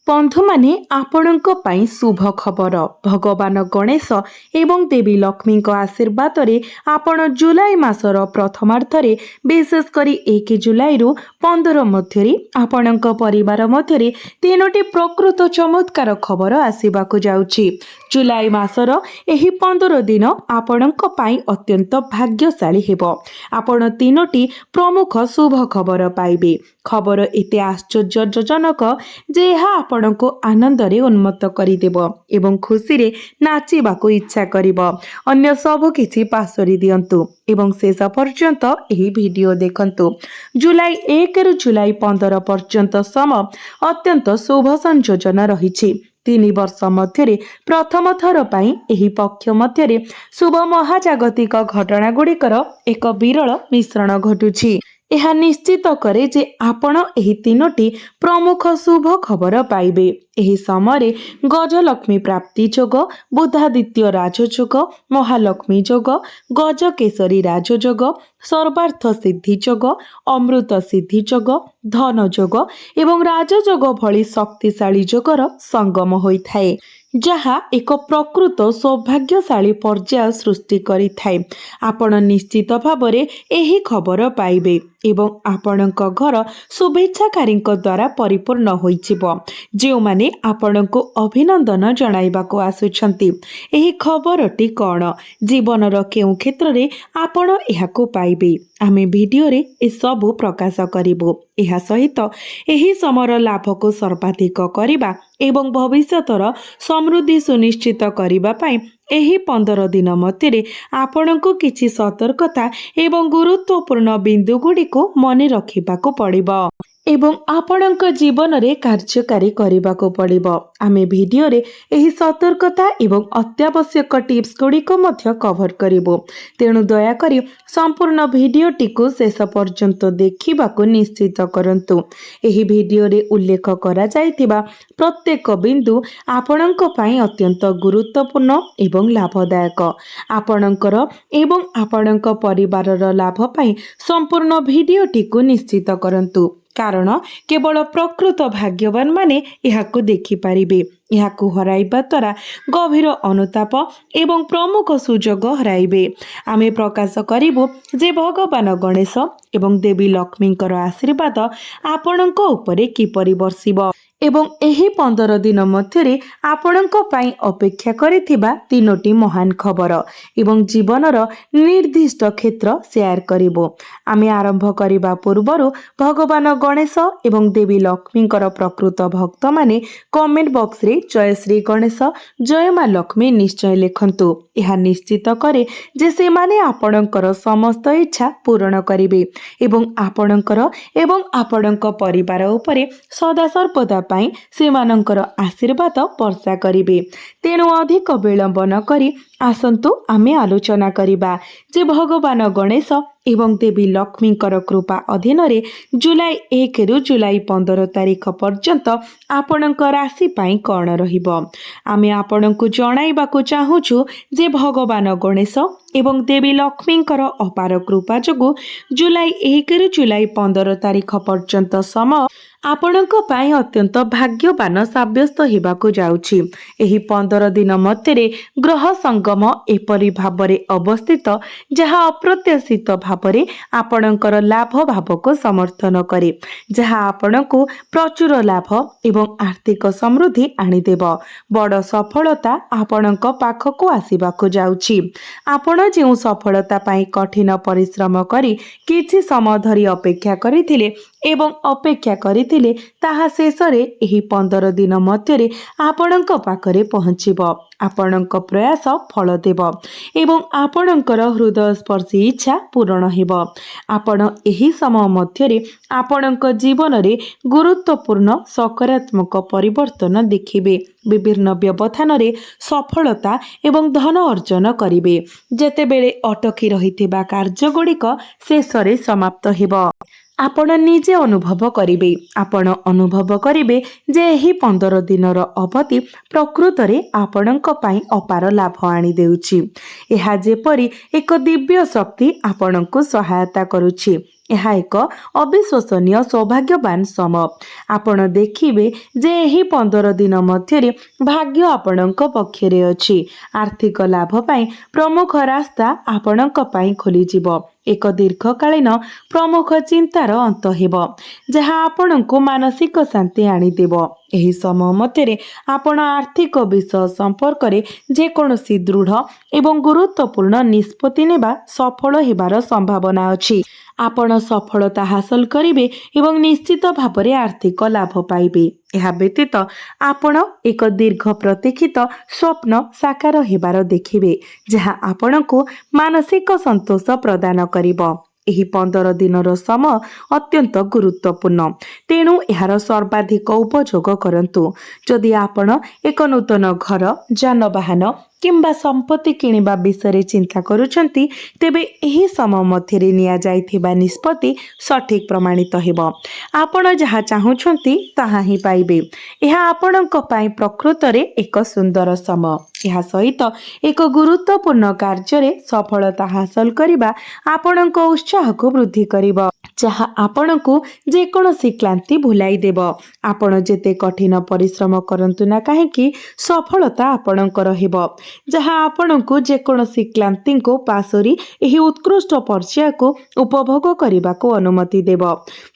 बंधु माने आपणक पई शुभ खबर भगवान गणेश एवं देवी लक्ष्मी आशीर्वाद रे आपण जुलाई मासर प्रथमार्धरे विशेष करी 1 जुलाई रु 15 मध्य आपणक परिवार मध्य तीनोटी प्रकृत चमत्कार खबर आसीबाकु जाउछि। जुलाई मासर एही 15 दिन आपणक पई अत्यंत भाग्यशाली हेबो। आपण तीनोटी प्रमुख शुभ खबर पाइबे। खबर एते आश्चर्यजनक जे यह आपणको आनंदरे उन्मत्त करिदेब एवं खुशी रे नाचिबाको इच्छा करिब। अन्य सब किछि पासरी दियंतु एवं शेष पर्यंत एही वीडियो देखंतु। जुलाई 1 रु जुलाई 15 पर्यंत समय अत्यंत शुभ संयोजन रहिछि। 3 वर्ष मध्य प्रथम थर पाई एही पक्ष मध्य शुभ महाजागतिक घटना गुड़िकर एक विरल मिश्रण घटुछि। यह निश्चित करे जे आपण एही तीनोटी प्रमुख शुभ खबर पाइबे। एही समय गजलक्ष्मी प्राप्ति जोग, बुधादित्य राजयोग, महालक्ष्मी जोग, गजकेशरी राजयोग, सर्वार्थ सिद्धि जोग, अमृत सिद्धि जोग, धन जोग एवं राजयोग भली शक्तिशाली जोगर संगम होइथाए, जहा एक प्रकृत सौभाग्यशाली पर्याय सृष्टि करिथाए। आपण निश्चित भावरे एही खबर पाइबे एवं आपणक घर शुभेच्छाकारी द्वारा परिपूर्ण होइछिबो। जे माने आपणको अभिनंदन जणाइबाको आसुछंती। एही खबरटी कोन, जीवनर केउ क्षेत्र रे आपण एहाको पाइबे। आमे वीडियो रे ए सब प्रकाश करिबो। एहा सहित एही समर लाभ को सर्वाधिक करिबा एवं भविष्यतर समृद्धि सुनिश्चित करिबा पई एही 15 दिन मध्य आपणको किछि सतर्कता एवं गुरुत्वपूर्ण बिंदु गुडी को मने रखिबाको पड़िबो एवं आपणक जीवन रे कार्यकारी करिबाको पड़िबो। आमे वीडियो रे एही सतर्कता एवं अत्यावश्यक टिप्स गुडी को मध्य कवर करिबो। तेणु दया करी संपूर्ण वीडियो टिको शेष पर्यंत देखिबाको निश्चित करंतु। एही वीडियो रे उल्लेख करा जायतिबा प्रत्येक बिंदु आपणक पई अत्यंत गुरुत्वपूर्ण एवं लाभदायक। आपणकर एवं आपणक परिवारर लाभ पई संपूर्ण वीडियो टिको निश्चित करंतु, कारण केवल प्रकृत भाग्यवान माने एहाकु देखि पारिबे। एहाकु हराइबा द्वारा गभीर अनुताप एवं प्रमुख सुजोग हराइबे। आमे प्रकाश करिबु जे भगवान गणेश एवं देवी लक्ष्मींकर आशीर्वाद आपणक उपरे किपरि बर्षिबो एवं एही 15 दिन मध्य आपणक पई अपेक्षा करिथिबा तीनोटी महान खबर एवं जीवनर निर्दिष्ट क्षेत्र शेयर करिबो। आमे आरंभ करिबा पूर्वरु भगवान गणेश एवं देवी लक्ष्मींकर प्रकृत भक्त माने कमेंट बॉक्स रे जय श्री गणेश, जय मां लक्ष्मी निश्चय लिखंतु। यह निश्चित करे जे से माने आपणकर समस्त इच्छा पूर्ण करिबे एवं आपणकर एवं आपणक परिवार उपरे सदा सर्वदा पाई सेमानंकर आशीर्वाद वर्षा करिबे। तेणु अधिक विलंब न करी आसंतु आमे आलोचना करिबा जे भगवान गणेश एवं देवी लक्ष्मींकर कृपा अधीन रे जुलाई 1 रु जुलाई 15 तारीख पर्यंत आपणक राशि पाई कौन रहिबो। आमे आपणकु जणाइबाकु चाहूछु जे भगवान गणेश एवं देवी लक्ष्मींकर अपार कृपा जोगु जुलाई 1 रु जुलाई 15 तारीख पर्यंत समय आपणक पाई अत्यंत भाग्यवान साब्यस्त हेबाकु जाउछि। एही 15 दिन मध्य ग्रह संगम एपरि भाबरे अवस्थित जहा अप्रत्याशित भाबरे आपणकर लाभ भाव को समर्थन करे, जहा आपणको प्रचुर लाभ एवं आर्थिक समृद्धि आनिदेब। बड़ सफलता आपणक पाखको आसीबाकु जाउछि। आपण जेउ सफलता पाई कठिन परिश्रम करी किछि समय धरी अपेक्षा करिथिले एवं अपेक्षा करिथिले ताहा शेषरे एही 15 दिन मध्य आपणक पाखरे पहुँचिब। आपणक प्रयास फल देब एवं आपणकर हृदय स्पर्शी इच्छा पूर्ण हेब। आपण एही समय मध्य आपणक जीवन रे गुरुत्वपूर्ण सकारात्मक परिवर्तन देखिबे। विभिन्न व्यवधान रे सफलता एवं धन अर्जन करिबे। जेतेबेले अटकी रहिथिबा कार्य गुड़िक शेषरे समाप्त हेब। आपण निजे अनुभव करिबे। आपण अनुभव करिबे जे एही 15 दिनर अवधि प्रकृत रे आपणक पई अपार लाभ आनी देउछि। एहा जेपरि एक दिव्य शक्ति आपणको सहायता करूछि। ଏହା ଏକ ଅବିଶ୍ୱସନୀୟ ସୌଭାଗ୍ୟବାନ ସମୟ। ଆପଣ ଦେଖିବେ ଯେ ଏହି 15 ଦିନ ମଧ୍ୟରେ ଭାଗ୍ୟ ଆପଣଙ୍କ ପକ୍ଷରେ ଅଛି। ଆର୍ଥିକ ଲାଭ ପାଇଁ ପ୍ରମୁଖ ରାସ୍ତା ଆପଣଙ୍କ ପାଇଁ ଖୋଲିଯିବ। ଏକ ଦୀର୍ଘକାଳୀନ ପ୍ରମୁଖ ଚିନ୍ତାର ଅନ୍ତ ହେବ, ଯାହା ଆପଣଙ୍କୁ ମାନସିକ ଶାନ୍ତି ଆଣିଦେବ। ଏହି ସମୟ ମଧ୍ୟରେ ଆପଣ ଆର୍ଥିକ ବିଷୟ ସମ୍ପର୍କରେ ଯେକୌଣସି ଦୃଢ଼ ଏବଂ ଗୁରୁତ୍ୱପୂର୍ଣ୍ଣ ନିଷ୍ପତ୍ତି ନେବା ସଫଳ ହେବାର ସମ୍ଭାବନା ଅଛି। ଆପଣ ସଫଳତା ହାସଲ କରିବେ ଏବଂ ନିଶ୍ଚିତ ଭାବରେ ଆର୍ଥିକ ଲାଭ ପାଇବେ। ଏହା ବ୍ୟତୀତ ଆପଣ ଏକ ଦୀର୍ଘ ପ୍ରତୀକ୍ଷିତ ସ୍ୱପ୍ନ ସାକାର ହେବାର ଦେଖିବେ, ଯାହା ଆପଣଙ୍କୁ ମାନସିକ ସନ୍ତୋଷ ପ୍ରଦାନ କରିବ। ଏହି 15 ଦିନର ସମୟ ଅତ୍ୟନ୍ତ ଗୁରୁତ୍ୱପୂର୍ଣ୍ଣ, ତେଣୁ ଏହାର ସର୍ବାଧିକ ଉପଯୋଗ କରନ୍ତୁ। ଯଦି ଆପଣ ଏକ ନୂତନ ଘର, ଯାନବାହନ କିମ୍ବା ସମ୍ପତ୍ତି କିଣିବା ବିଷୟରେ ଚିନ୍ତା କରୁଛନ୍ତି, ତେବେ ଏହି ସମୟ ମଧ୍ୟରେ ନିଆଯାଇଥିବା ନିଷ୍ପତ୍ତି ସଠିକ୍ ପ୍ରମାଣିତ ହେବ। ଆପଣ ଯାହା ଚାହୁଁଛନ୍ତି ତାହା ହିଁ ପାଇବେ। ଏହା ଆପଣଙ୍କ ପାଇଁ ପ୍ରକୃତରେ ଏକ ସୁନ୍ଦର ସମୟ। ଏହା ସହିତ ଏକ ଗୁରୁତ୍ୱପୂର୍ଣ୍ଣ କାର୍ଯ୍ୟରେ ସଫଳତା ହାସଲ କରିବା ଆପଣଙ୍କ ଉତ୍ସାହକୁ ବୃଦ୍ଧି କରିବ, ଯାହା ଆପଣଙ୍କୁ ଯେକୌଣସି କ୍ଳାନ୍ତି ଭୁଲାଇ ଦେବ। ଆପଣ ଯେତେ କଠିନ ପରିଶ୍ରମ କରନ୍ତୁ ନା କାହିଁକି, ସଫଳତା ଆପଣଙ୍କର ହେବ, ଯାହା ଆପଣଙ୍କୁ ଯେକୌଣସି କ୍ଳାନ୍ତିଙ୍କୁ ପାଶୋରି ଏହି ଉତ୍କୃଷ୍ଟ ପର୍ଯ୍ୟାୟକୁ ଉପଭୋଗ କରିବାକୁ ଅନୁମତି ଦେବ।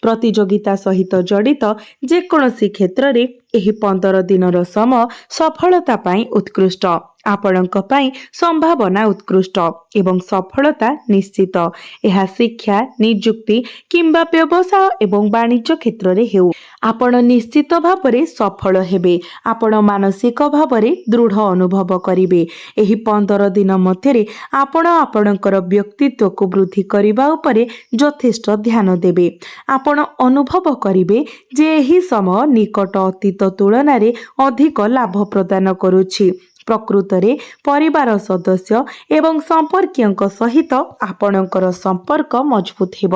ପ୍ରତିଯୋଗିତା ସହିତ ଜଡ଼ିତ ଯେକୌଣସି କ୍ଷେତ୍ରରେ ଏହି 15 ଦିନର ସମୟ ସଫଳତା ପାଇଁ ଉତ୍କୃଷ୍ଟ। ଆପଣଙ୍କ ପାଇଁ ସମ୍ଭାବନା ଉତ୍କୃଷ୍ଟ ଏବଂ ସଫଳତା ନିଶ୍ଚିତ। ଏହା ଶିକ୍ଷା, ନିଯୁକ୍ତି କିମ୍ବା ବ୍ୟବସାୟ ଏବଂ ବାଣିଜ୍ୟ କ୍ଷେତ୍ରରେ ହେଉ, ଆପଣ ନିଶ୍ଚିତ ଭାବରେ ସଫଳ ହେବେ। ଆପଣ ମାନସିକ ଭାବରେ ଦୃଢ଼ ଅନୁଭବ କରିବେ। ଏହି 15 ଦିନ ମଧ୍ୟରେ ଆପଣ ଆପଣଙ୍କର ବ୍ୟକ୍ତିତ୍ୱକୁ ବୃଦ୍ଧି କରିବା ଉପରେ ଯଥେଷ୍ଟ ଧ୍ୟାନ ଦେବେ। ଆପଣ ଅନୁଭବ କରିବେ ଯେ ଏହି ସମୟ ନିକଟ ଅତୀତ ତୁଳନାରେ ଅଧିକ ଲାଭ ପ୍ରଦାନ କରୁଛି। ପ୍ରକୃତରେ ପରିବାର ସଦସ୍ୟ ଏବଂ ସମ୍ପର୍କୀୟଙ୍କ ସହିତ ଆପଣଙ୍କର ସମ୍ପର୍କ ମଜବୁତ ହେବ।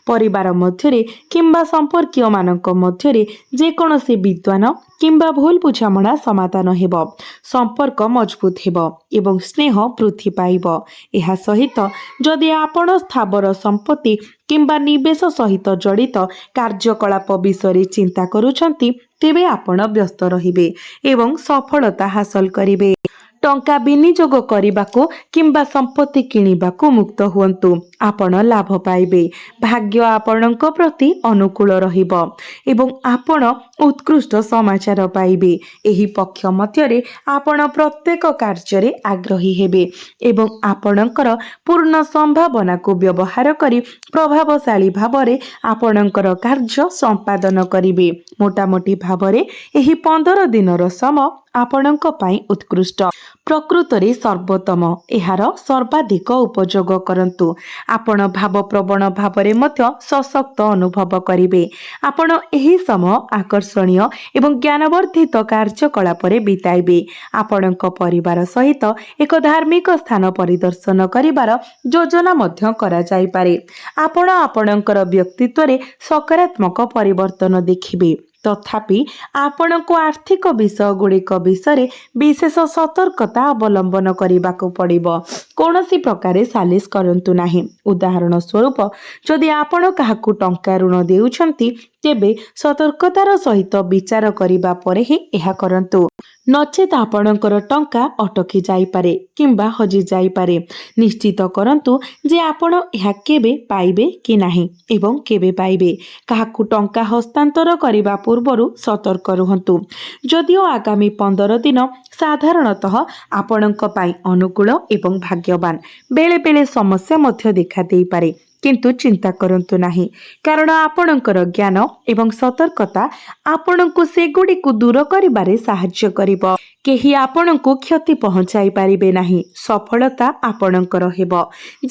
ପରିବାର ମଧ୍ୟରେ କିମ୍ବା ସମ୍ପର୍କୀୟମାନଙ୍କ ମଧ୍ୟରେ ଯେକୌଣସି ବିଦ୍ୱାନ କିମ୍ବା ଭୁଲ ବୁଝାମଣା ସମାଧାନ ହେବ। ସମ୍ପର୍କ ମଜବୁତ ହେବ ଏବଂ ସ୍ନେହ ବୃଦ୍ଧି ପାଇବ। ଏହା ସହିତ ଯଦି ଆପଣ ସ୍ଥାବର ସମ୍ପତ୍ତି କିମ୍ବା ନିବେଶ ସହିତ ଜଡ଼ିତ କାର୍ଯ୍ୟକଳାପ ବିଷୟରେ ଚିନ୍ତା କରୁଛନ୍ତି, ତେବେ ଆପଣ ବ୍ୟସ୍ତ ରହିବେ ଏବଂ ସଫଳତା ହାସଲ କରିବେ। ଟଙ୍କା ବିନିଯୋଗ କରିବାକୁ କିମ୍ବା ସମ୍ପତ୍ତି କିଣିବାକୁ ମୁକ୍ତ ହୁଅନ୍ତୁ। ଆପଣ ଲାଭ ପାଇବେ। ଭାଗ୍ୟ ଆପଣଙ୍କ ପ୍ରତି ଅନୁକୂଳ ରହିବ ଏବଂ ଆପଣ ଉତ୍କୃଷ୍ଟ ସମାଚାର ପାଇବେ। ଏହି ପକ୍ଷ ମଧ୍ୟରେ ଆପଣ ପ୍ରତ୍ୟେକ କାର୍ଯ୍ୟରେ ଆଗ୍ରହୀ ହେବେ ଏବଂ ଆପଣଙ୍କର ପୂର୍ଣ୍ଣ ସମ୍ଭାବନାକୁ ବ୍ୟବହାର କରି ପ୍ରଭାବଶାଳୀ ଭାବରେ ଆପଣଙ୍କର କାର୍ଯ୍ୟ ସମ୍ପାଦନ କରିବେ। ମୋଟାମୋଟି ଭାବରେ ଏହି 15 ଦିନର ସମୟ ଆପଣଙ୍କ ପାଇଁ ଉତ୍କୃଷ୍ଟ, ପ୍ରକୃତରେ ସର୍ବୋତ୍ତମ। ଏହାର ସର୍ବାଧିକ ଉପଯୋଗ କରନ୍ତୁ। ଆପଣ ଭାବପ୍ରବଣ ଭାବରେ ମଧ୍ୟ ସଶକ୍ତ ଅନୁଭବ କରିବେ। ଆପଣ ଏହି ସମୟ ଆକର୍ଷଣୀୟ ଏବଂ ଜ୍ଞାନବର୍ଦ୍ଧିତ କାର୍ଯ୍ୟକଳାପରେ ବିତାଇବେ। ଆପଣଙ୍କ ପରିବାର ସହିତ ଏକ ଧାର୍ମିକ ସ୍ଥାନ ପରିଦର୍ଶନ କରିବାର ଯୋଜନା ମଧ୍ୟ କରାଯାଇପାରେ। ଆପଣ ଆପଣଙ୍କର ବ୍ୟକ୍ତିତ୍ୱରେ ସକାରାତ୍ମକ ପରିବର୍ତ୍ତନ ଦେଖିବେ। ତଥାପି ଆପଣଙ୍କୁ ଆର୍ଥିକ ବିଷୟଗୁଡ଼ିକ ବିଷୟରେ ବିଶେଷ ସତର୍କତା ଅବଲମ୍ବନ କରିବାକୁ ପଡ଼ିବ। କୌଣସି ପ୍ରକାରେ ସାଲିସ କରନ୍ତୁ ନାହିଁ। ଉଦାହରଣ ସ୍ୱରୂପ, ଯଦି ଆପଣ କାହାକୁ ଟଙ୍କା ଋଣ ଦେଉଛନ୍ତି, ତେବେ ସତର୍କତାର ସହିତ ବିଚାର କରିବା ପରେ ହିଁ ଏହା କରନ୍ତୁ। ନଚେତ୍ ଆପଣଙ୍କର ଟଙ୍କା ଅଟକି ଯାଇପାରେ କିମ୍ବା ହଜିଯାଇପାରେ। ନିଶ୍ଚିତ କରନ୍ତୁ ଯେ ଆପଣ ଏହା କେବେ ପାଇବେ କି ନାହିଁ ଏବଂ କେବେ ପାଇବେ। କାହାକୁ ଟଙ୍କା ହସ୍ତାନ୍ତର କରିବା ପୂର୍ବରୁ ସତର୍କ ରୁହନ୍ତୁ। ଯଦିଓ ଆଗାମୀ 15 ଦିନ ସାଧାରଣତଃ ଆପଣଙ୍କ ପାଇଁ ଅନୁକୂଳ ଏବଂ ଭାଗ୍ୟବାନ, ବେଳେବେଳେ ସମସ୍ୟା ମଧ୍ୟ ଦେଖାଦେଇପାରେ। କିନ୍ତୁ ଚିନ୍ତା କରନ୍ତୁ ନାହିଁ, କାରଣ ଆପଣଙ୍କର ଜ୍ଞାନ ଏବଂ ସତର୍କତା ଆପଣଙ୍କୁ ସେଗୁଡ଼ିକୁ ଦୂର କରିବାରେ ସାହାଯ୍ୟ କରିବ। କେହି ଆପଣଙ୍କୁ କ୍ଷତି ପହଞ୍ଚାଇ ପାରିବେ ନାହିଁ। ସଫଳତା ଆପଣଙ୍କର ହେବ।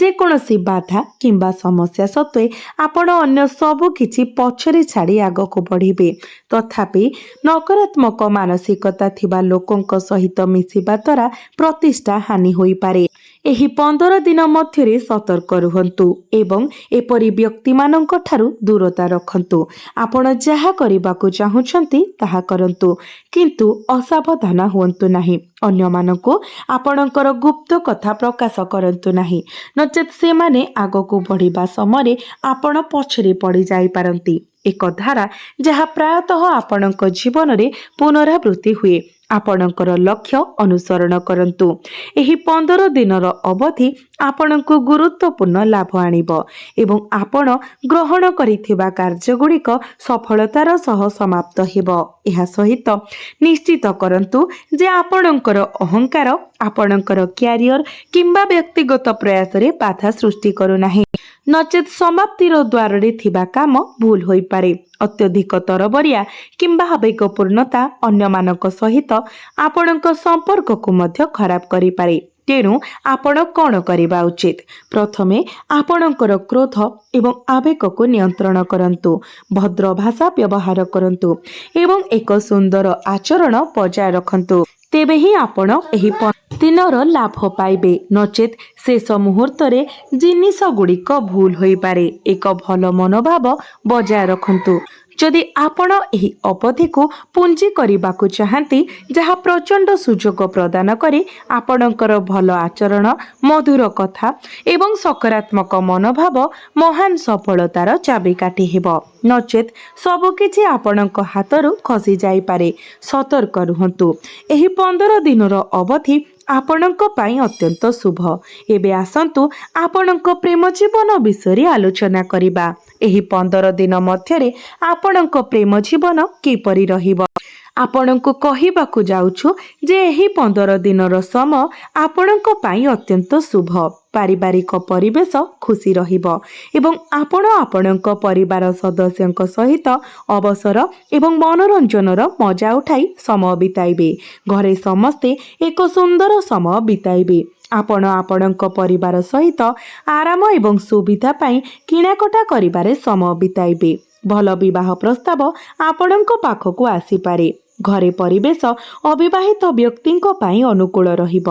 ଯେକୌଣସି ବାଧା କିମ୍ବା ସମସ୍ୟା ସତ୍ତ୍ୱେ ଆପଣ ଅନ୍ୟ ସବୁ କିଛି ପଛରେ ଛାଡ଼ି ଆଗକୁ ବଢ଼ିବେ। ତଥାପି ନକାରାତ୍ମକ ମାନସିକତା ଥିବା ଲୋକଙ୍କ ସହିତ ମିଶିବା ଦ୍ୱାରା ପ୍ରତିଷ୍ଠା ହାନି ହୋଇପାରେ। ଏହି 15 ଦିନ ମଧ୍ୟରେ ସତର୍କ ରୁହନ୍ତୁ ଏବଂ ଏପରି ବ୍ୟକ୍ତିମାନଙ୍କ ଠାରୁ ଦୂରତା ରଖନ୍ତୁ। ଆପଣ ଯାହା କରିବାକୁ ଚାହୁଁଛନ୍ତି ତାହା କରନ୍ତୁ, କିନ୍ତୁ ଅସାବଧାନ ହୁଅନ୍ତୁ ନାହିଁ। ଅନ୍ୟମାନଙ୍କୁ ଆପଣଙ୍କର ଗୁପ୍ତ କଥା ପ୍ରକାଶ କରନ୍ତୁ ନାହିଁ, ନଚେତ୍ ସେମାନେ ଆଗକୁ ବଢ଼ିବା ସମୟରେ ଆପଣ ପଛରେ ପଡ଼ିଯାଇପାରନ୍ତି। ଏକ ଧାରା ଯାହା ପ୍ରାୟତଃ ଆପଣଙ୍କ ଜୀବନରେ ପୁନରାବୃତ୍ତି ହୁଏ। ଆପଣଙ୍କର ଲକ୍ଷ୍ୟ ଅନୁସରଣ କରନ୍ତୁ। ଏହି 15 ଦିନର ଅବଧି ଆପଣଙ୍କୁ ଗୁରୁତ୍ୱପୂର୍ଣ୍ଣ ଲାଭ ଆଣିବ ଏବଂ ଆପଣ ଗ୍ରହଣ କରିଥିବା କାର୍ଯ୍ୟଗୁଡ଼ିକ ସଫଳତାର ସହ ସମାପ୍ତ ହେବ। ଏହା ସହିତ ନିଶ୍ଚିତ କରନ୍ତୁ ଯେ ଆପଣଙ୍କର ଅହଙ୍କାର ଆପଣଙ୍କର କ୍ୟାରିୟର କିମ୍ବା ବ୍ୟକ୍ତିଗତ ପ୍ରୟାସରେ ବାଧା ସୃଷ୍ଟି କରୁନାହିଁ, ନଚେତ୍ ସମାପ୍ତିର ଦ୍ୱାରରେ ଥିବା କାମ ଭୁଲ ହୋଇପାରେ। ଅତ୍ୟଧିକ ତରବରିଆ କିମ୍ବା ଆବେଗପୂର୍ଣ୍ଣତା ଅନ୍ୟମାନଙ୍କ ସହିତ ଆପଣଙ୍କ ସମ୍ପର୍କକୁ ମଧ୍ୟ ଖରାପ କରିପାରେ। ତେଣୁ ଆପଣ କ'ଣ କରିବା ଉଚିତ? ପ୍ରଥମେ ଆପଣଙ୍କର କ୍ରୋଧ ଏବଂ ଆବେଗକୁ ନିୟନ୍ତ୍ରଣ କରନ୍ତୁ, ଭଦ୍ର ଭାଷା ବ୍ୟବହାର କରନ୍ତୁ ଏବଂ ଏକ ସୁନ୍ଦର ଆଚରଣ ବଜାୟ ରଖନ୍ତୁ। ତେବେ ହିଁ ଆପଣ ଏହି ଦିନର ଲାଭ ପାଇବେ, ନଚେତ୍ ଶେଷ ମୁହୂର୍ତ୍ତରେ ଜିନିଷଗୁଡ଼ିକ ଭୁଲ ହୋଇପାରେ। ଏକ ଭଲ ମନୋଭାବ ବଜାୟ ରଖନ୍ତୁ। ଯଦି ଆପଣ ଏହି ଅବଧିକୁ ପୁଞ୍ଜି କରିବାକୁ ଚାହାନ୍ତି, ଯାହା ପ୍ରଚଣ୍ଡ ସୁଯୋଗ ପ୍ରଦାନ କରେ, ଆପଣଙ୍କର ଭଲ ଆଚରଣ, ମଧୁର କଥା ଏବଂ ସକାରାତ୍ମକ ମନୋଭାବ ମହାନ ସଫଳତାର ଚାବିକାଠି ହେବ। ନଚେତ୍ ସବୁକିଛି ଆପଣଙ୍କ ହାତରୁ ଖସି ଯାଇପାରେ। ସତର୍କ ରୁହନ୍ତୁ। ଏହି 15 ଦିନର ଅବଧି ଆପଣଙ୍କ ପାଇଁ ଅତ୍ୟନ୍ତ ଶୁଭ। ଏବେ ଆସନ୍ତୁ ଆପଣଙ୍କ ପ୍ରେମ ଜୀବନ ବିଷୟରେ ଆଲୋଚନା କରିବା। ଏହି 15 ଦିନ ମଧ୍ୟରେ ଆପଣଙ୍କ ପ୍ରେମ ଜୀବନ କିପରି ରହିବ? ଆପଣଙ୍କୁ କହିବାକୁ ଯାଉଛୁ ଯେ ଏହି 15 ଦିନର ସମୟ ଆପଣଙ୍କ ପାଇଁ ଅତ୍ୟନ୍ତ ଶୁଭ। ପାରିବାରିକ ପରିବେଶ ଖୁସି ରହିବ ଏବଂ ଆପଣ ଆପଣଙ୍କ ପରିବାର ସଦସ୍ୟଙ୍କ ସହିତ ଅବସର ଏବଂ ମନୋରଞ୍ଜନର ମଜା ଉଠାଇ ସମୟ ବିତାଇବେ। ଘରେ ସମସ୍ତେ ଏକ ସୁନ୍ଦର ସମୟ ବିତାଇବେ। ଆପଣ ଆପଣଙ୍କ ପରିବାର ସହିତ ଆରାମ ଏବଂ ସୁବିଧା ପାଇଁ କିଣାକଟା କରିବାରେ ସମୟ ବିତାଇବେ। ଭଲ ବିବାହ ପ୍ରସ୍ତାବ ଆପଣଙ୍କ ପାଖକୁ ଆସିପାରେ। ଘରେ ପରିବେଶ ଅବିବାହିତ ବ୍ୟକ୍ତିଙ୍କ ପାଇଁ ଅନୁକୂଳ ରହିବ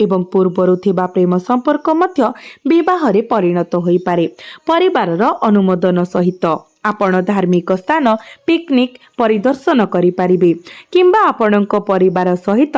ଏବଂ ପୂର୍ବରୁ ଥିବା ପ୍ରେମ ସମ୍ପର୍କ ମଧ୍ୟ ବିବାହରେ ପରିଣତ ହୋଇପାରେ। ପରିବାରର ଅନୁମୋଦନ ସହିତ ଆପଣ ଧାର୍ମିକ ସ୍ଥାନ, ପିକନିକ୍ ପରିଦର୍ଶନ କରିପାରିବେ କିମ୍ବା ଆପଣଙ୍କ ପରିବାର ସହିତ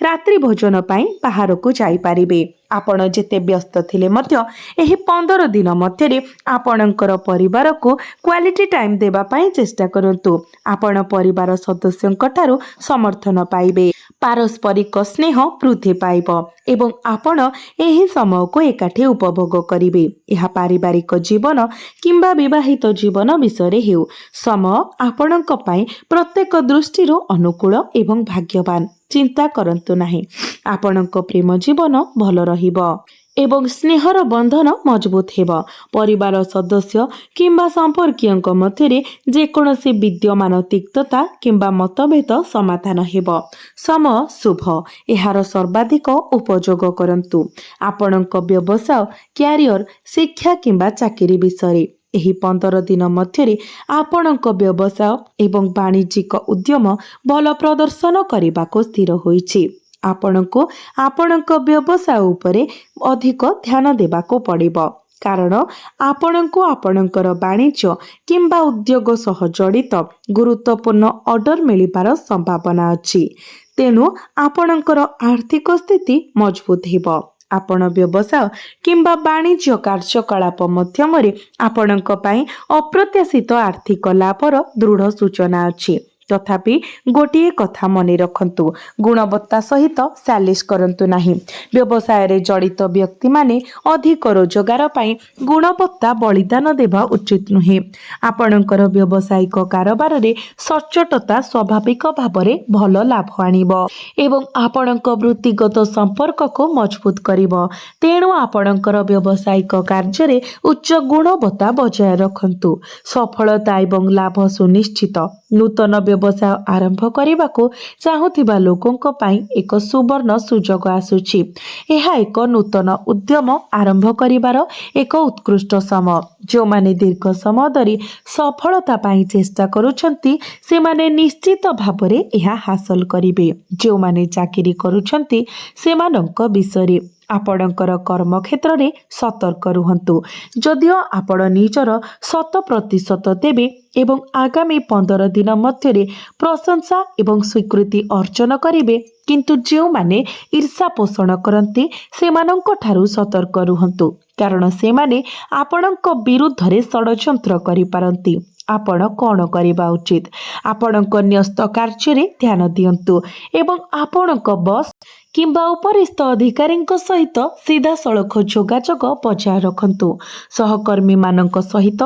ରାତ୍ରି ଭୋଜନ ପାଇଁ ବାହାରକୁ ଯାଇପାରିବେ। ଆପଣ ଯେତେ ବ୍ୟସ୍ତ ଥିଲେ ମଧ୍ୟ ଏହି 15 ଦିନ ମଧ୍ୟରେ ଆପଣଙ୍କର ପରିବାରକୁ କ୍ୱାଲିଟି ଟାଇମ୍ ଦେବା ପାଇଁ ଚେଷ୍ଟା କରନ୍ତୁ। ଆପଣ ପରିବାର ସଦସ୍ୟଙ୍କ ଠାରୁ ସମର୍ଥନ ପାଇବେ, ପାରସ୍ପରିକ ସ୍ନେହ ବୃଦ୍ଧି ପାଇବ ଏବଂ ଆପଣ ଏହି ସମୟକୁ ଏକାଠି ଉପଭୋଗ କରିବେ। ଏହା ପାରିବାରିକ ଜୀବନ କିମ୍ବା ବିବାହିତ ଜୀବନ ବିଷୟରେ ହେଉ, ସମୟ ଆପଣଙ୍କ ପାଇଁ ପ୍ରତ୍ୟେକ ଦୃଷ୍ଟିରୁ ଅନୁକୂଳ ଏବଂ ଭାଗ୍ୟବାନ। ଚିନ୍ତା କରନ୍ତୁ ନାହିଁ। ଆପଣଙ୍କ ପ୍ରେମ ଜୀବନ ଭଲ ରହିବ ଏବଂ ସ୍ନେହର ବନ୍ଧନ ମଜବୁତ ହେବ। ପରିବାର ସଦସ୍ୟ କିମ୍ବା ସମ୍ପର୍କୀୟଙ୍କ ମଧ୍ୟରେ ଯେକୌଣସି ବିଦ୍ୟମାନ ତିକ୍ତତା କିମ୍ବା ମତଭେଦ ସମାଧାନ ହେବ। ସମୟ ଶୁଭ। ଏହାର ସର୍ବାଧିକ ଉପଯୋଗ କରନ୍ତୁ। ଆପଣଙ୍କ ବ୍ୟବସାୟ, କ୍ୟାରିୟର, ଶିକ୍ଷା କିମ୍ବା ଚାକିରି ବିଷୟରେ ଏହି 15 ଦିନ ମଧ୍ୟରେ ଆପଣଙ୍କ ବ୍ୟବସାୟ ଏବଂ ବାଣିଜ୍ୟିକ ଉଦ୍ୟମ ଭଲ ପ୍ରଦର୍ଶନ କରିବାକୁ ସ୍ଥିର ହୋଇଛି। ଆପଣଙ୍କୁ ଆପଣଙ୍କ ବ୍ୟବସାୟ ଉପରେ ଅଧିକ ଧ୍ୟାନ ଦେବାକୁ ପଡ଼ିବ, କାରଣ ଆପଣଙ୍କୁ ଆପଣଙ୍କର ବାଣିଜ୍ୟ କିମ୍ବା ଉଦ୍ୟୋଗ ସହ ଜଡ଼ିତ ଗୁରୁତ୍ୱପୂର୍ଣ୍ଣ ଅର୍ଡର ମିଳିବାର ସମ୍ଭାବନା ଅଛି। ତେଣୁ ଆପଣଙ୍କର ଆର୍ଥିକ ସ୍ଥିତି ମଜବୁତ ହେବ। ଆପଣ ବ୍ୟବସାୟ କିମ୍ବା ବାଣିଜ୍ୟ କାର୍ଯ୍ୟକଳାପ ମାଧ୍ୟମରେ ଆପଣଙ୍କ ପାଇଁ ଅପ୍ରତ୍ୟାଶିତ ଆର୍ଥିକ ଲାଭର ଦୃଢ଼ ସୂଚନା ଅଛି। ତଥାପି ଗୋଟିଏ କଥା ମନେ ରଖନ୍ତୁ, ଗୁଣବତ୍ତା ସହିତ ସାଲିସ କରନ୍ତୁ ନାହିଁ। ବ୍ୟବସାୟରେ ଜଡ଼ିତ ବ୍ୟକ୍ତିମାନେ ଅଧିକ ରୋଜଗାର ପାଇଁ ଗୁଣବତ୍ତା ବଳିଦାନ ଦେବା ଉଚିତ ନୁହେଁ। ଆପଣଙ୍କର ବ୍ୟବସାୟିକ କାରବାରରେ ସଚ୍ଚୋଟତା ସ୍ୱାଭାବିକ ଭାବରେ ଭଲ ଲାଭ ଆଣିବ ଏବଂ ଆପଣଙ୍କ ବୃତ୍ତିଗତ ସମ୍ପର୍କକୁ ମଜବୁତ କରିବ। ତେଣୁ ଆପଣଙ୍କର ବ୍ୟବସାୟିକ କାର୍ଯ୍ୟରେ ଉଚ୍ଚ ଗୁଣବତ୍ତା ବଜାୟ ରଖନ୍ତୁ। ସଫଳତା ଏବଂ ଲାଭ ସୁନିଶ୍ଚିତ। ନୂତନ ବ୍ୟବସାୟ ଆରମ୍ଭ କରିବାକୁ ଚାହୁଁଥିବା ଲୋକଙ୍କ ପାଇଁ ଏକ ସୁବର୍ଣ୍ଣ ସୁଯୋଗ ଆସୁଛି। ଏହା ଏକ ନୂତନ ଉଦ୍ୟମ ଆରମ୍ଭ କରିବାର ଏକ ଉତ୍କୃଷ୍ଟ ସମୟ। ଯେଉଁମାନେ ଦୀର୍ଘ ସମୟ ଧରି ସଫଳତା ପାଇଁ ଚେଷ୍ଟା କରୁଛନ୍ତି, ସେମାନେ ନିଶ୍ଚିତ ଭାବରେ ଏହା ହାସଲ କରିବେ। ଯେଉଁମାନେ ଚାକିରି କରୁଛନ୍ତି, ସେମାନଙ୍କ ବିଷୟରେ ଆପଣଙ୍କର କର୍ମକ୍ଷେତ୍ରରେ ସତର୍କ ରୁହନ୍ତୁ। ଯଦିଓ ଆପଣ ନିଜର 100% ଦେବେ ଏବଂ ଆଗାମୀ 15 ଦିନ ମଧ୍ୟରେ ପ୍ରଶଂସା ଏବଂ ସ୍ୱୀକୃତି ଅର୍ଜନ କରିବେ, କିନ୍ତୁ ଯେଉଁମାନେ ଈର୍ଷା ପୋଷଣ କରନ୍ତି ସେମାନଙ୍କ ଠାରୁ ସତର୍କ ରୁହନ୍ତୁ, କାରଣ ସେମାନେ ଆପଣଙ୍କ ବିରୁଦ୍ଧରେ ଷଡ଼ଯନ୍ତ୍ର କରିପାରନ୍ତି। ଆପଣ କ'ଣ କରିବା ଉଚିତ? ଆପଣଙ୍କ ନ୍ୟସ୍ତ କାର୍ଯ୍ୟରେ ଧ୍ୟାନ ଦିଅନ୍ତୁ ଏବଂ ଆପଣଙ୍କ ବସ୍ କିମ୍ବା ଉପରିସ୍ଥ ଅଧିକାରୀଙ୍କ ସହିତ ସିଧାସଳଖ ଯୋଗାଯୋଗ ବଜାୟ ରଖନ୍ତୁ। ସହକର୍ମୀମାନଙ୍କ ସହିତ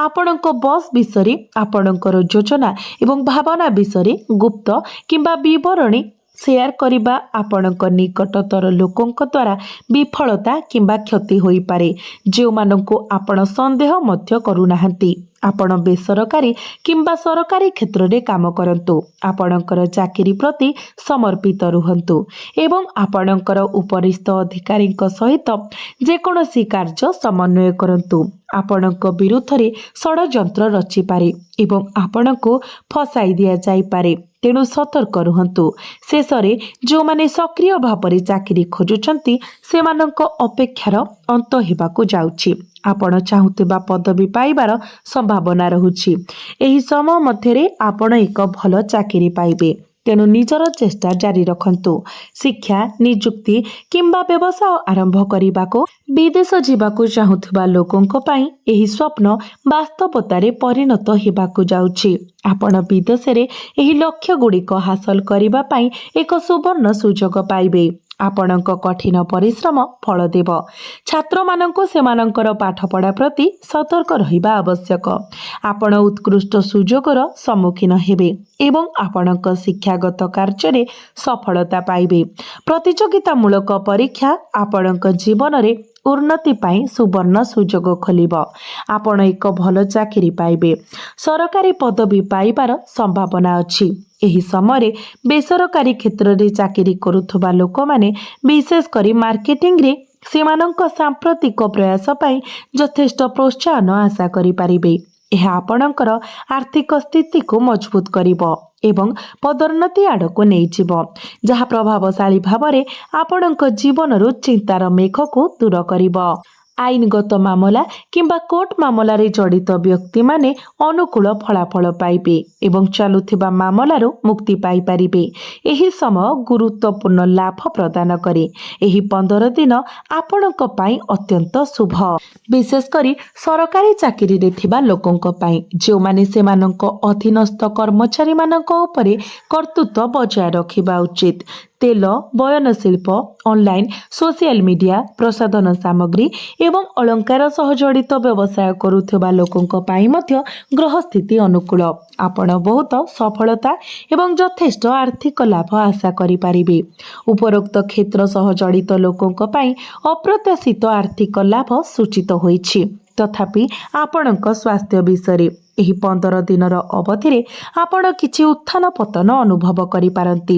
ଆପଣଙ୍କ ବସ୍ ବିଷୟରେ ଆପଣଙ୍କର ଯୋଜନା ଏବଂ ଭାବନା ବିଷୟରେ ଗୁପ୍ତ କିମ୍ବା ବିବରଣୀ ସେୟାର କରିବା ଆପଣଙ୍କ ନିକଟତର ଲୋକଙ୍କ ଦ୍ୱାରା ବିଫଳତା କିମ୍ବା କ୍ଷତି ହୋଇପାରେ, ଯେଉଁମାନଙ୍କୁ ଆପଣ ସନ୍ଦେହ ମଧ୍ୟ କରୁନାହାନ୍ତି। ଆପଣ ବେସରକାରୀ କିମ୍ବା ସରକାରୀ କ୍ଷେତ୍ରରେ କାମ କରନ୍ତୁ, ଆପଣଙ୍କର ଚାକିରି ପ୍ରତି ସମର୍ପିତ ରୁହନ୍ତୁ ଏବଂ ଆପଣଙ୍କର ଉପରିସ୍ଥ ଅଧିକାରୀଙ୍କ ସହିତ ଯେକୌଣସି କାର୍ଯ୍ୟ ସମନ୍ୱୟ କରନ୍ତୁ। ଆପଣଙ୍କ ବିରୁଦ୍ଧରେ ଷଡ଼ଯନ୍ତ୍ର ରଚିପାରେ ଏବଂ ଆପଣଙ୍କୁ ଫସାଇ ଦିଆଯାଇପାରେ, ତେଣୁ ସତର୍କ ରୁହନ୍ତୁ। ଶେଷରେ, ଯେଉଁମାନେ ସକ୍ରିୟ ଭାବରେ ଚାକିରି ଖୋଜୁଛନ୍ତି ସେମାନଙ୍କ ଅପେକ୍ଷାର ଅନ୍ତ ହେବାକୁ ଯାଉଛି। ଆପଣ ଚାହୁଁଥିବା ପଦବୀ ପାଇବାର ସମ୍ଭାବନା ରହୁଛି। ଏହି ସମୟ ମଧ୍ୟରେ ଆପଣ ଏକ ଭଲ ଚାକିରି ପାଇବେ, ତେଣୁ ନିଜର ଚେଷ୍ଟା ଜାରି ରଖନ୍ତୁ। ଶିକ୍ଷା, ନିଯୁକ୍ତି କିମ୍ବା ବ୍ୟବସାୟ ଆରମ୍ଭ କରିବାକୁ ବିଦେଶ ଯିବାକୁ ଚାହୁଁଥିବା ଲୋକଙ୍କ ପାଇଁ ଏହି ସ୍ୱପ୍ନ ବାସ୍ତବତାରେ ପରିଣତ ହେବାକୁ ଯାଉଛି। ଆପଣ ବିଦେଶରେ ଏହି ଲକ୍ଷ୍ୟଗୁଡ଼ିକ ହାସଲ କରିବା ପାଇଁ ଏକ ସୁବର୍ଣ୍ଣ ସୁଯୋଗ ପାଇବେ। ଆପଣଙ୍କ କଠିନ ପରିଶ୍ରମ ଫଳ ଦେବ। ଛାତ୍ରମାନଙ୍କୁ ସେମାନଙ୍କର ପାଠପଢ଼ା ପ୍ରତି ସତର୍କ ରହିବା ଆବଶ୍ୟକ। ଆପଣ ଉତ୍କୃଷ୍ଟ ସୁଯୋଗର ସମ୍ମୁଖୀନ ହେବେ ଏବଂ ଆପଣଙ୍କ ଶିକ୍ଷାଗତ କାର୍ଯ୍ୟରେ ସଫଳତା ପାଇବେ। ପ୍ରତିଯୋଗିତାମୂଳକ ପରୀକ୍ଷା ଆପଣଙ୍କ ଜୀବନରେ ଉନ୍ନତି ପାଇଁ ସୁବର୍ଣ୍ଣ ସୁଯୋଗ ଖୋଲିବ। ଆପଣ ଏକ ଭଲ ଚାକିରି ପାଇବେ। ସରକାରୀ ପଦବୀ ପାଇବାର ସମ୍ଭାବନା ଅଛି। ଏହି ସମୟରେ ବେସରକାରୀ କ୍ଷେତ୍ରରେ ଚାକିରି କରୁଥିବା ଲୋକମାନେ, ବିଶେଷ କରି ମାର୍କେଟିଂରେ, ସେମାନଙ୍କ ସାମ୍ପ୍ରତିକ ପ୍ରୟାସ ପାଇଁ ଯଥେଷ୍ଟ ପ୍ରୋତ୍ସାହନ ଆଶା କରିପାରିବେ। ଏହା ଆପଣଙ୍କର ଆର୍ଥିକ ସ୍ଥିତିକୁ ମଜବୁତ କରିବ ଏବଂ ପଦୋନ୍ନତି ଆଡ଼କୁ ନେଇଯିବ, ଯାହା ପ୍ରଭାବଶାଳୀ ଭାବରେ ଆପଣଙ୍କ ଜୀବନରୁ ଚିନ୍ତାର ମେଘକୁ ଦୂର କରିବ। ଆଇନଗତ ମାମଲା କିମ୍ବା କୋର୍ଟ ମାମଲାରେ ଜଡ଼ିତ ବ୍ୟକ୍ତିମାନେ ଅନୁକୂଳ ଫଳାଫଳ ପାଇବେ ଏବଂ ଚାଲୁଥିବା ମାମଲାରୁ ମୁକ୍ତି ପାଇପାରିବେ। ଏହି ସମୟ ଗୁରୁତ୍ୱପୂର୍ଣ୍ଣ ଲାଭ ପ୍ରଦାନ କରେ। ଏହି 15 ଦିନ ଆପଣଙ୍କ ପାଇଁ ଅତ୍ୟନ୍ତ ଶୁଭ, ବିଶେଷ କରି ସରକାରୀ ଚାକିରିରେ ଥିବା ଲୋକଙ୍କ ପାଇଁ, ଯେଉଁମାନେ ସେମାନଙ୍କ ଅଧୀନସ୍ଥ କର୍ମଚାରୀମାନଙ୍କ ଉପରେ କର୍ତ୍ତୃତ୍ୱ ବଜାୟ ରଖିବା ଉଚିତ। ତେଲ, ବୟନଶିଳ୍ପ, ଅନଲାଇନ୍, ସୋସିଆଲ ମିଡ଼ିଆ, ପ୍ରସାଧନ ସାମଗ୍ରୀ ଏବଂ ଅଳଙ୍କାର ସହ ଜଡ଼ିତ ବ୍ୟବସାୟ କରୁଥିବା ଲୋକଙ୍କ ପାଇଁ ମଧ୍ୟ ଗ୍ରହସ୍ଥିତି ଅନୁକୂଳ। ଆପଣ ବହୁତ ସଫଳତା ଏବଂ ଯଥେଷ୍ଟ ଆର୍ଥିକ ଲାଭ ଆଶା କରିପାରିବେ। ଉପରୋକ୍ତ କ୍ଷେତ୍ର ସହ ଜଡ଼ିତ ଲୋକଙ୍କ ପାଇଁ ଅପ୍ରତ୍ୟାଶିତ ଆର୍ଥିକ ଲାଭ ସୂଚିତ ହୋଇଛି। ତଥାପି ଆପଣଙ୍କ ସ୍ୱାସ୍ଥ୍ୟ ବିଷୟରେ ଏହି 15 ଦିନର ଅବଧିରେ ଆପଣ କିଛି ଉତ୍ଥାନ ପତନ ଅନୁଭବ କରିପାରନ୍ତି।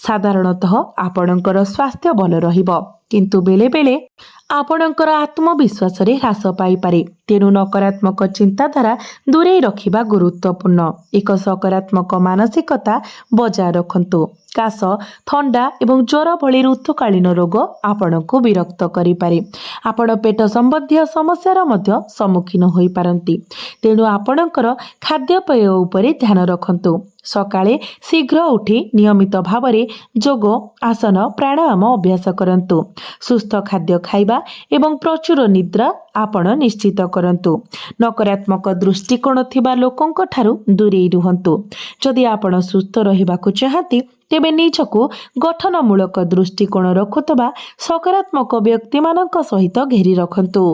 ସାଧାରଣତଃ ଆପଣଙ୍କର ସ୍ୱାସ୍ଥ୍ୟ ଭଲ ରହିବ, କିନ୍ତୁ ବେଳେବେଳେ ଆପଣଙ୍କର ଆତ୍ମବିଶ୍ୱାସରେ ହ୍ରାସ ପାଇପାରେ। ତେଣୁ ନକାରାତ୍ମକ ଚିନ୍ତାଧାରା ଦୂରେଇ ରଖିବା ଗୁରୁତ୍ୱପୂର୍ଣ୍ଣ। ଏକ ସକାରାତ୍ମକ ମାନସିକତା ବଜାୟ ରଖନ୍ତୁ। କାଶ, ଥଣ୍ଡା ଏବଂ ଜ୍ୱର ଭଳି ଋତୁକାଳୀନ ରୋଗ ଆପଣଙ୍କୁ ବିରକ୍ତ କରିପାରେ। ଆପଣ ପେଟ ସମ୍ବନ୍ଧୀୟ ସମସ୍ୟାର ମଧ୍ୟ ସମ୍ମୁଖୀନ ହୋଇପାରନ୍ତି, ତେଣୁ ଆପଣଙ୍କର ଖାଦ୍ୟପେୟ ଉପରେ ଧ୍ୟାନ ରଖନ୍ତୁ। ସକାଳେ ଶୀଘ୍ର ଉଠି ନିୟମିତ ଭାବରେ ଯୋଗ, ଆସନ, ପ୍ରାଣାୟାମ ଅଭ୍ୟାସ କରନ୍ତୁ। ସୁସ୍ଥ ଖାଦ୍ୟ ଖାଇବା ଏବଂ ପ୍ରଚୁର ନିଦ୍ରା ଆପଣ ନିଶ୍ଚିତ କରନ୍ତୁ। ନକାରାତ୍ମକ ଦୃଷ୍ଟିକୋଣ ଥିବା ଲୋକଙ୍କ ଠାରୁ ଦୂରେଇ ରୁହନ୍ତୁ। ଯଦି ଆପଣ ସୁସ୍ଥ ରହିବାକୁ ଚାହାନ୍ତି, ତେବେ ନିଜକୁ ଗଠନମୂଳକ ଦୃଷ୍ଟିକୋଣ ରଖୁଥିବା ସକାରାତ୍ମକ ବ୍ୟକ୍ତିମାନଙ୍କ ସହିତ ଘେରି ରଖନ୍ତୁ।